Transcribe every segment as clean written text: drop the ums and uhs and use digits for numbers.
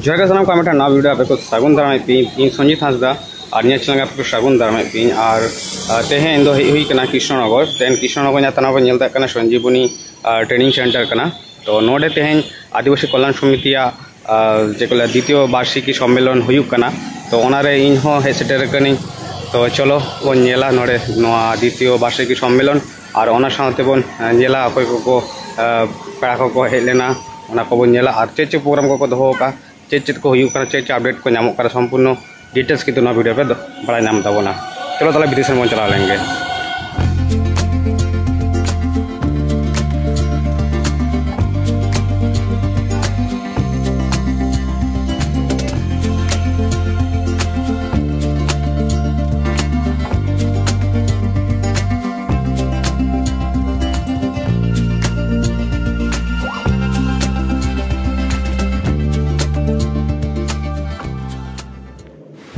जोहार सामान को नवा वीडियो आपको सागुन दाराम इन संजीत हांसदा और निया चैनल आपको सागुन दाराम और तेहें इन हुईना कृष्णनगर तेन कृष्णनगर तना बन संजीवनी ट्रेनिंग सेंटर कना तो नोडे तेहें आदिवासी कल्याण समिति जेको द्वितीय वार्षिकी सम्मेलन हुयुकना तो ओनारे इन हो हे सेटर कनी तो चलो बन नेला नोडे नोआ द्वितीय वार्षिकी सम्मेलन और ओना साथे बन नेला अकय को पेड़ा को हेज लेना ओना को बन नेला और चे प्रोग्राम को दोहो का चेक को चे अपडेट को नामों संपूर्ण डिटेल्स की वीडियो पे बड़ा नाम तबना चलो ताला विदेश में चला लेंगे।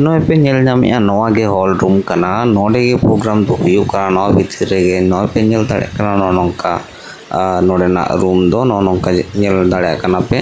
नॉय पे नेल नामिया नवा गे हॉल रूम कना नोडे गे प्रोग्राम तो हुयु कना नवा भितर रे नॉय पे नेल दाड़े कना नोनोंका नोडे ना रूम दो नोनोंका नेल दाड़े कना पे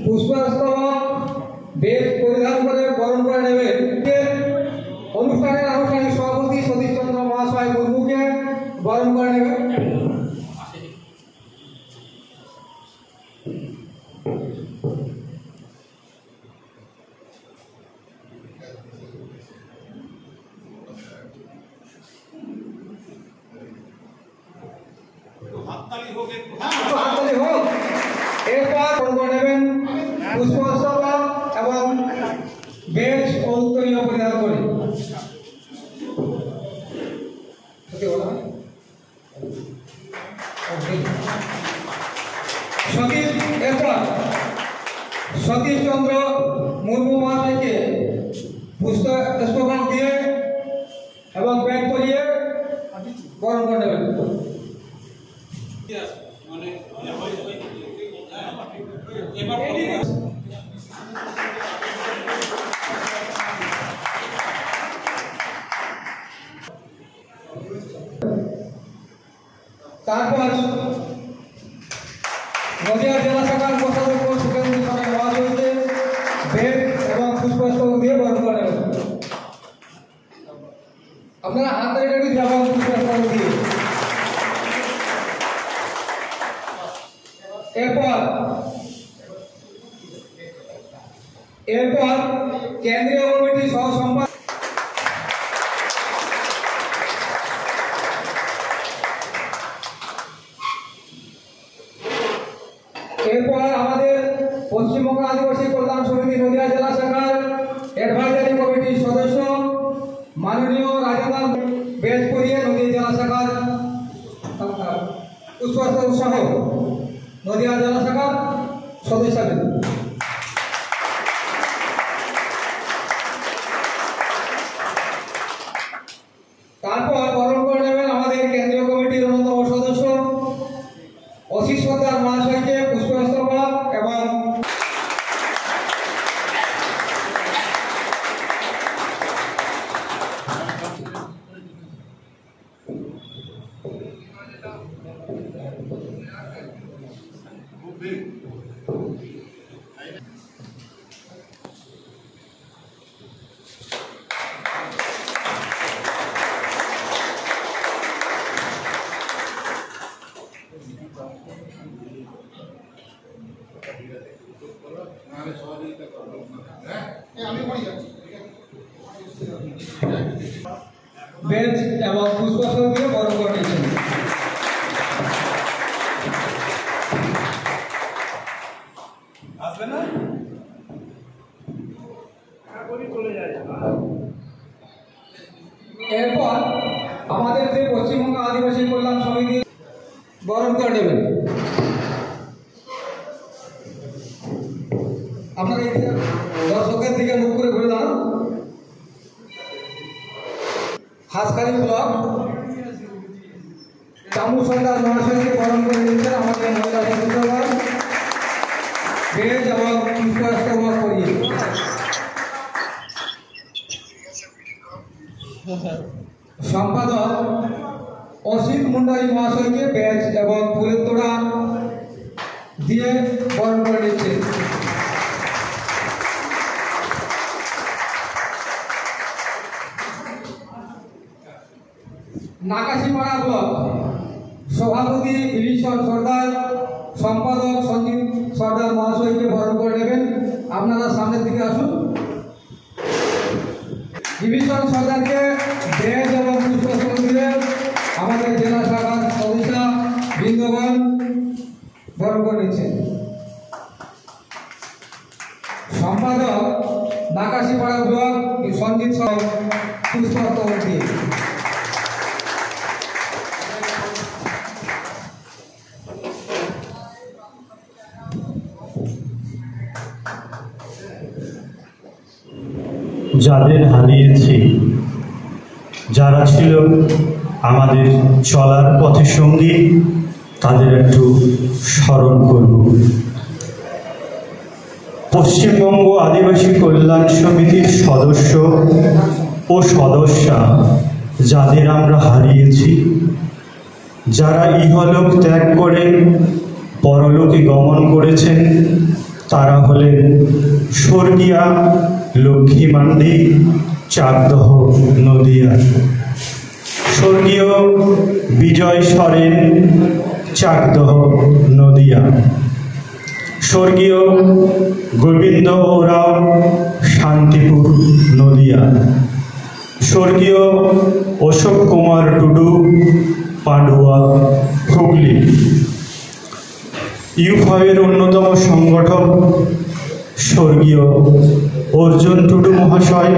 पुष्पस्तव बेद परिधान करे बरण करे नेबे अनुष्ठाনের আনুষ্ঠানিক সভাপতি সতীশ চন্দ্র মহাশয় মুর্মুকে বরণ করে নেবে। হাততালি হোক। এরপর বরণ করে নেবেন পুষ্পস্তব এবং বেজ ও উত্তরীয় পরিধান করে। सतीश चंद्र मुर्मू महाशय के पुष्पफल दिए एवं बैग करिए बरण कर नेबेन। তারপর নদিয়া জেলা শাখার কোষাধ্যক্ষ সুকেন্দ্র স্বামী মহাশয়কে বেদ এবং পুষ্পস্তব দিয়ে বরণ করে নেবেন। আপনারা হাত রেখে যাবেন পুষ্পস্তব দিয়ে। এরপর কেন্দ্রীয় কমিটির সহ সম্পাদক এরপর আমাদের পশ্চিমবঙ্গ আদিবাসী কল্যাণ সমিতি নদিয়া জেলা শাখার পুষ্পস্তবক সহ নদিয়া জেলা শাখার সদস্যবৃন্দ। তারপর বরণ করে নেবেন আমাদের কেন্দ্রীয় কমিটির অন্যতম সদস্য অশীষ সর্দার মহাশয়কে পুষ্পস্তবক এবং বেঞ্চ এবং পুষ্পস্তবক দিয়ে বরণ করে নিয়েছেন। এরপর আমাদের যে পশ্চিমবঙ্গ আদিবাসী কল্যাণ সমিতি বরণ করে নেবেন। আপনারা দর্শকের দিকে মুখ করে ঘুরে দাঁড়ান। হাঁসখালি ব্লক চামু সর্দার মহাশয়কে বরণ করে নিচ্ছেন আমাদের মহিলা সদস্যগণ বেঞ্চ এবং পুষ্পস্তবক করিয়ে। সম্পাদক অসিত মুন্ডারী মহাশয়কে বেঞ্চ এবং ফুলের তোড়া দিয়ে বরণ করে নিচ্ছে। নাকাশিপাড়া ব্লক সভাপতি বিভীষণ সর্দার, সম্পাদক সঞ্জীব সর্দার মহাশয়কে বরণ করে নেবেন। আপনারা সামনের দিকে আসুন। বিভীষণ সর্দারকে বেঞ্চ এবং পুষ্পস্তবক দিয়ে আমাদের জেলা শাখার সদস্য বৃন্দগণ বরণ করে নিচ্ছেন। সম্পাদক নাকাশিপাড়া ব্লক সঞ্জিত পুষ্পস্তবক দিয়ে। যাদের হারিয়েছি, যারা ছিল আমাদের চলার পথে সঙ্গী, তাদের একটু স্মরণ করব। পশ্চিমবঙ্গ আদিবাসী কল্যাণ সমিতির সদস্য ও সদস্যা যাদের আমরা হারিয়েছি, যারা ইহলোক ত্যাগ করে পরলোকে গমন করেছেন, তারা হলেন স্বর্গীয়া লক্ষ্মী মান্ডি, চাকদহ, নদিয়া। স্বর্গীয় বিজয় সরেন, চাকদহ, নদিয়া। স্বর্গীয় গোবিন্দ ওরাও, শান্তিপুর, নদিয়া। স্বর্গীয় অশোক কুমার টুডু, পান্ডুয়া, হুগলি। ইউফাইয়ের অন্যতম সংগঠক স্বর্গীয় অর্জুন টুডু মহাশয়,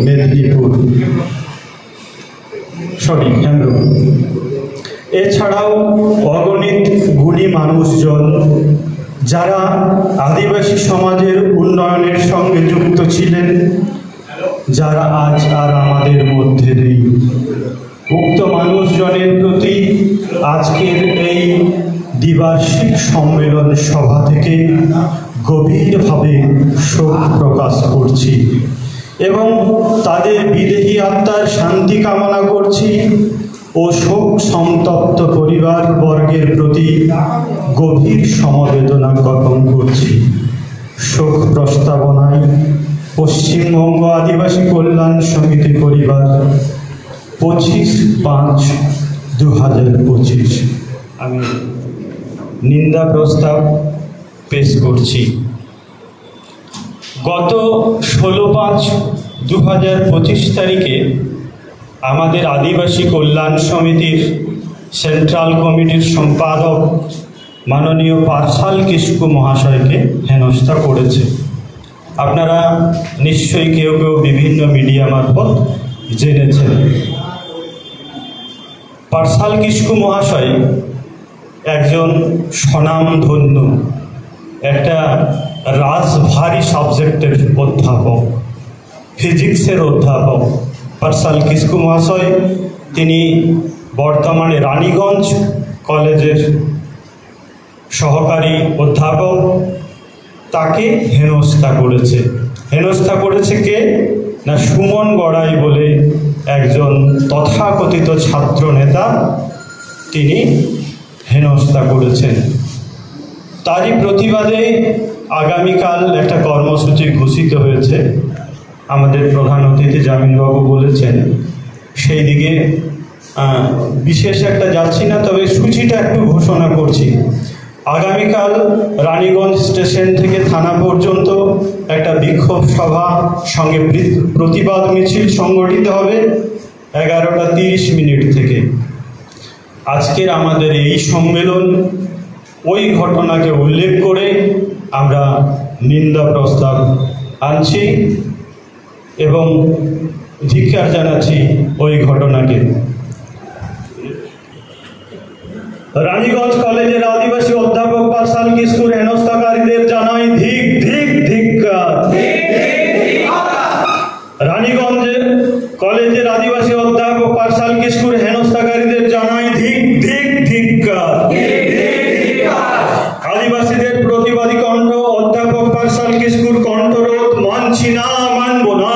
মেদিনীপুর, হেমব্রম। এছাড়াও অগণিত গুণী মানুষজন যারা আদিবাসী সমাজের উন্নয়নের সঙ্গে যুক্ত ছিলেন, যারা আজ আর আমাদের মধ্যে নেই। উক্ত মানুষজনের প্রতি আজকের এই দ্বিবার্ষিক সম্মেলন সভা থেকে গভীরভাবে শোক প্রকাশ করছি এবং তাদের বিদেহী আত্মার শান্তি কামনা করছি ও শোক সন্তপ্ত পরিবার বর্গের প্রতি গভীর সমবেদনা জ্ঞাপন করছি। শোক প্রস্তাবনায় পশ্চিমবঙ্গ আদিবাসী কল্যাণ সমিতি পরিবার, 25/5/2025। আমি নিন্দা প্রস্তাব পেশ করছি। গত 16/5/2025 তারিখে আমাদের আদিবাসী কল্যাণ সমিতির সেন্ট্রাল কমিটির সম্পাদক মাননীয় পার্সাল কিস্কু মহাশয়কে হেনস্থা করেছে। আপনারা নিশ্চয়ই কেউ কেউ বিভিন্ন মিডিয়া মারফত জেনেছেন। পার্সাল কিস্কু মহাশয় একজন স্বনামধন্য একটা রাজভারী সাবজেক্টের অধ্যাপক, ফিজিক্সের অধ্যাপক পার্সাল কিসকু মহাশয়। তিনি বর্তমানে রানীগঞ্জ কলেজের সহকারী অধ্যাপক। তাকে হেনস্থা করেছে কে না, সুমন গড়াই বলে একজন তথাকথিত ছাত্র নেতা, তিনি হেনস্থা করেছেন। তারই প্রতিবাদে আগামীকাল একটা কর্মসূচি ঘোষিত হয়েছে। আমাদের প্রধান অতিথি জামিনবাবু বলেছেন, সেই দিকে বিশেষ একটা যাচ্ছি না, তবে সূচিটা একটু ঘোষণা করছি। আগামীকাল রানীগঞ্জ স্টেশন থেকে থানা পর্যন্ত একটা বিক্ষোভ সভা সঙ্গে প্রতিবাদ মিছিল সংগঠিত হবে 11:30 থেকে। আজকের আমাদের এই সম্মেলন ওই ঘটনাকে উল্লেখ করে আমরা নিন্দা প্রস্তাব আনছি এবং ধিক্কার জানাচ্ছি ওই ঘটনাকে। রানীগঞ্জ কলেজের আদিবাসী অধ্যাপক পার্সাল কিস্কুর হেনস্থাকারীদের জানাই ধিক্কার। রানীগঞ্জের কলেজের আদিবাসী অধ্যাপক পার্সাল কিস্কুর হেনস্থাকারীদের জানাই ধিক্কার। আদিবাসীদের প্রতিবাদী কণ্ঠ অধ্যাপক পার্সাল কিস্কুর কণ্ঠরোধ মানছি না, মানব না।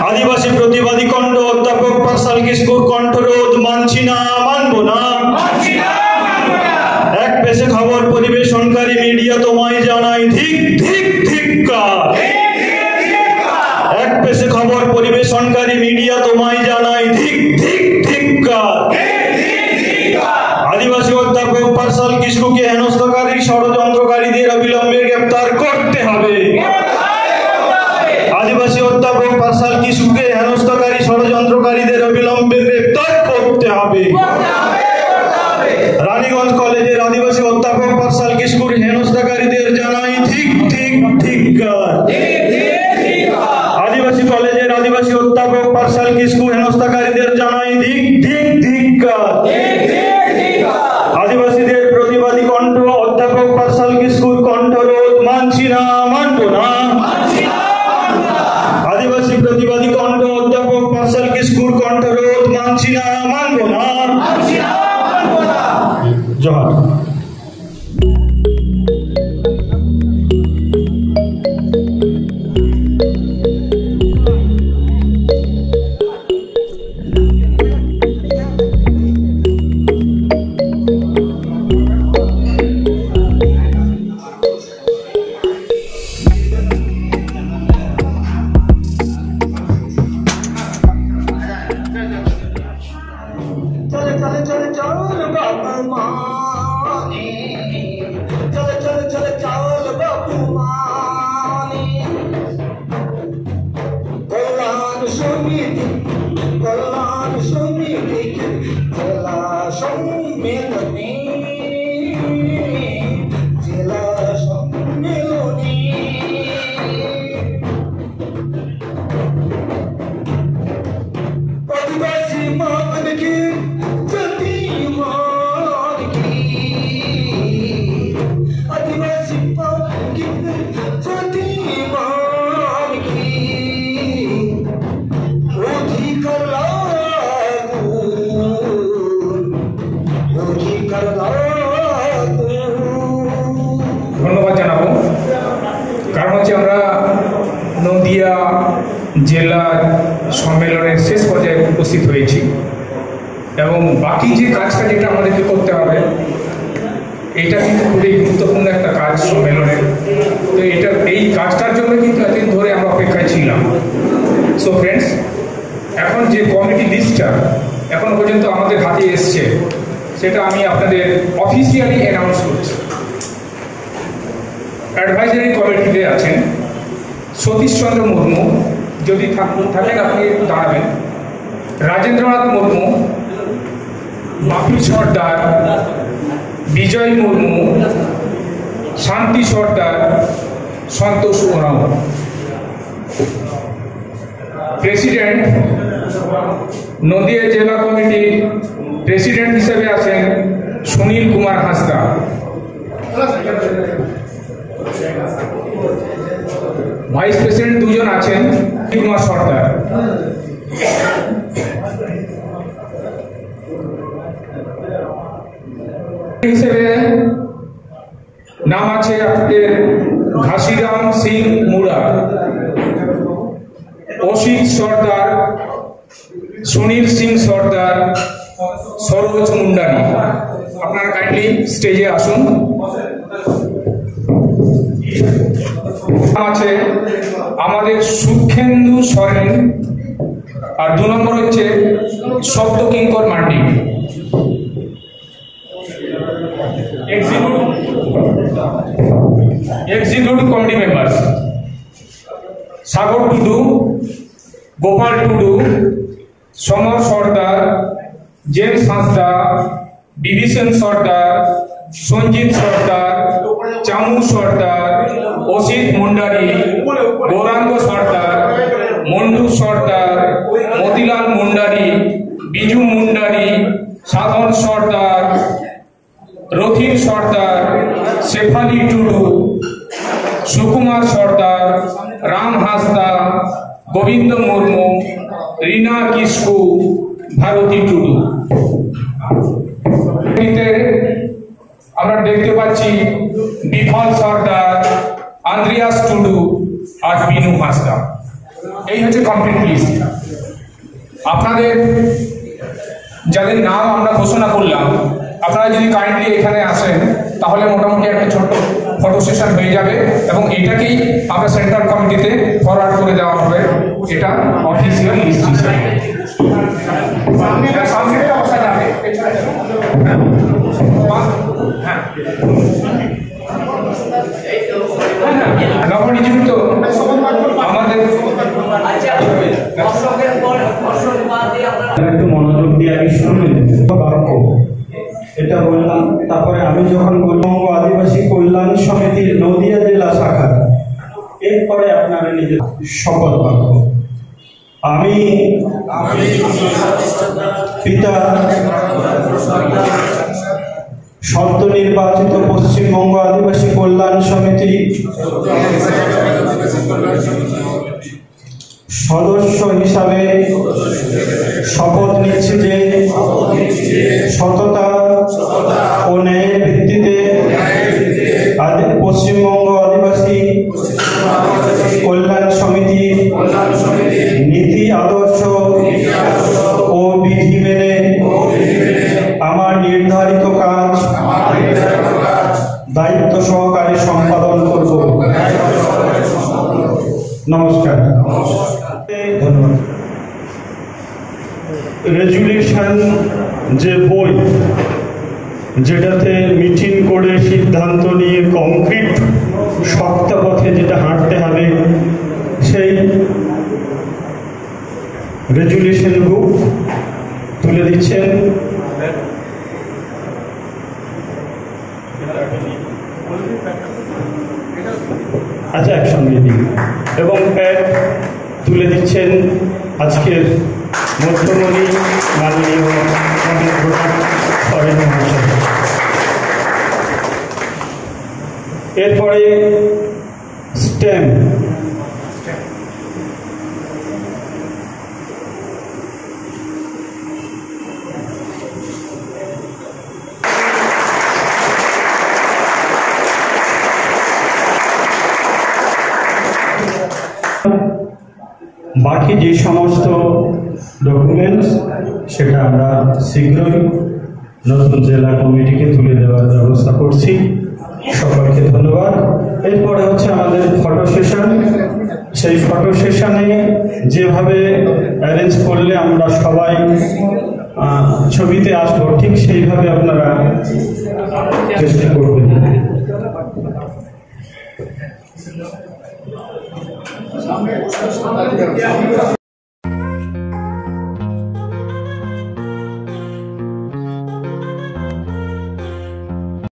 আদিবাসী প্রতিবাদী কণ্ঠ অধ্যাপক পার্সাল কিস্কুর কণ্ঠরোধ মানছি না, মানব না। এক পেশে খবর পরিবেশনকারী মিডিয়া তোমায় জানাই ধিক্কার। এক পেশে খবর পরিবেশনকারী মিডিয়া তোমায় জানাই ধিক্কার। আদিবাসী অধ্যাপক পার্সাল কিস্কুকে হেনস্থাকারী ষড়যন্ত্রকারীদের অবিলম্বে গ্রেপ্তার করতে হবে। আদিবাসী অধ্যাপক পার্সাল কিস্কুকে হেনস্থাকারী ষড়যন্ত্রকারীদের অবিলম্বে গ্রেপ্তার করতে হবে। রানীগঞ্জ কলেজের আদিবাসী অধ্যাপক পার্সাল কিস্কুর হেনস্থাকারীদের জানাই ধিক্কার। আদিবাসী কলেজের আদিবাসী অধ্যাপক পার্সাল কিস্কু হেনস্থাকারীদের জানাই ধিক্কার। আদিবাসীদের প্রতিবাদী কণ্ঠ অধ্যাপক পার্সাল কিস্কুর কণ্ঠরোধ মানছি না, মানব না। আদিবাসী প্রতিবাদী কণ্ঠ অধ্যাপক পার্সাল কিস্কুর কণ্ঠরোধ মানছি না, মানব না। জোহার। ধন্যবাদ জানাবো, কারণ হচ্ছে আমরা নদিয়া জেলা সম্মেলনের শেষ পর্যায়ে উপস্থিত হয়েছি এবং বাকি যে কাজটা যেটা আমাদেরকে করতে হবে এটা কিন্তু খুবই গুরুত্বপূর্ণ একটা কাজ সম্মেলনের। তো এই কাজটার জন্য কিন্তু এতদিন ধরে আমরা অপেক্ষায় ছিলাম। সো ফ্রেন্ডস, এখন যে কমিটি লিস্টটা এখন পর্যন্ত আমাদের হাতে এসছে সেটা আমি আপনাদের অফিসিয়ালি অ্যানাউন্স করছি। অ্যাডভাইজারি কমিটিতে আছেন সতীশচন্দ্র মুর্মু, যদি থাকেন আপনি দাঁড়াবেন, রাজেন্দ্রনাথ মুর্মু, বাপি সর্দার, বিজয় মুর্মু, শান্তি সর্দার, সন্তোষ ওরাও। প্রেসিডেন্ট নদিয়া জেলা কমিটির প্রেসিডেন্ট হিসেবে আছেন সুনীল কুমার হাঁসদা। ভাইস প্রেসিডেন্ট দুজন আছেন, কুমার সর্দার। হিসেবে নাম আছে আপনাদের ঘাসিরাম সিং মুড়া, অসিত সর্দার, সুনীল সিং সর্দার, সরোজ মুন্ডারি। আপনারা কাইন্ডলি স্টেজে আসুন। আছে আমাদের সুখেন্দু সরেন, আর 2 নম্বর হচ্ছে শব্দ কিঙ্কর মান্ডি। এক্সিকিউটিভ কমিটি মেম্বার্স সাগর টুডু, গোপাল টুডু, সমর সর্দার, জেমস হাঁসদা, বিভীষণ সর্দার, সঞ্জিত সর্দার, চামু সর্দার, অসিত মুন্ডারি, গৌরাঙ্গ সর্দার, মন্ডু সর্দার, মতিলাল মুন্ডারি, বিজু মুন্ডারি, সাধন সর্দার, রথিন সর্দার, শেফালি টুডু, সুকুমার সর্দার, রাম হাঁসদা, গোবিন্দ মুর্মু, রীনা কিসকু, ভারতী টুডু। আমরা দেখতে পাচ্ছি বিফল সর্দার, আন্দ্রিয়াস টুডু আর বিনু হাঁসদা। এই হচ্ছে কমপ্লিট লিস্ট। আপনাদের যাদের নাম আমরা ঘোষণা করলাম, আপনারা যদি কাইন্ডলি এখানে আসেন তাহলে মোটামুটি একটা ছোট্ট ফটো সেশন হয়ে যাবে এবং এটাকেই আমরা সেন্ট্রাল কমিটিতে ফরওয়ার্ড করে দেওয়া হবে। এটা অফিসিয়াল লিস্ট হিসেবে অবস্থা যাবে। নবনিযুক্ত আমাদের একটু মনোযোগ দিয়ে আমি শুনলেন বাক্য এটা বললাম। তারপরে আমি যখন বললাম আদিবাসী কল্যাণ সমিতির নদিয়া জেলা শাখা, এরপরে আপনারা নিজের শপথ বাক্য। আমি পিতা সদ্য নির্বাচিত পশ্চিমবঙ্গ আদিবাসী কল্যাণ সমিতি সদস্য হিসাবে শপথ নিচ্ছি যে সততা ও ন্যায়ের ভিত্তিতে পশ্চিমবঙ্গ আদিবাসী কল্যাণ সমিতি নীতি আদর্শ ও বিধি মেনে আমার নির্ধারিত কাজ দায়িত্ব সহকারে সম্পাদন করব। নমস্কার, ধন্যবাদ। রেজুলেশন যে বই, যেটাতে মিটিং করে সিদ্ধান্ত নিয়ে কংক্রিট শক্ত পথে যেটা হাঁটতে হবে, সেই রেজুলেশন বুক তুলে দিচ্ছেন আচ্ছা একসঙ্গে দিন, এবং প্যাড তুলে দিচ্ছেন আজকের মধ্যমণি মাননীয় সরেন মহাশয়। এরপরে স্ট্যাম্প, বাকি যে সমস্ত ডকুমেন্টস সেটা আমরা শীঘ্রই নতুন জেলা কমিটিকে তুলে দেওয়ার ব্যবস্থা করছি। সকলকে ধন্যবাদ। এরপরে হচ্ছে আমাদের ফটো সেশন। সেই ফটো সেশনে যেভাবে অ্যারেঞ্জ করলে আমরা সবাই ছবিতে আসবো, ঠিক সেইভাবে আপনারা চেষ্টা করবেন।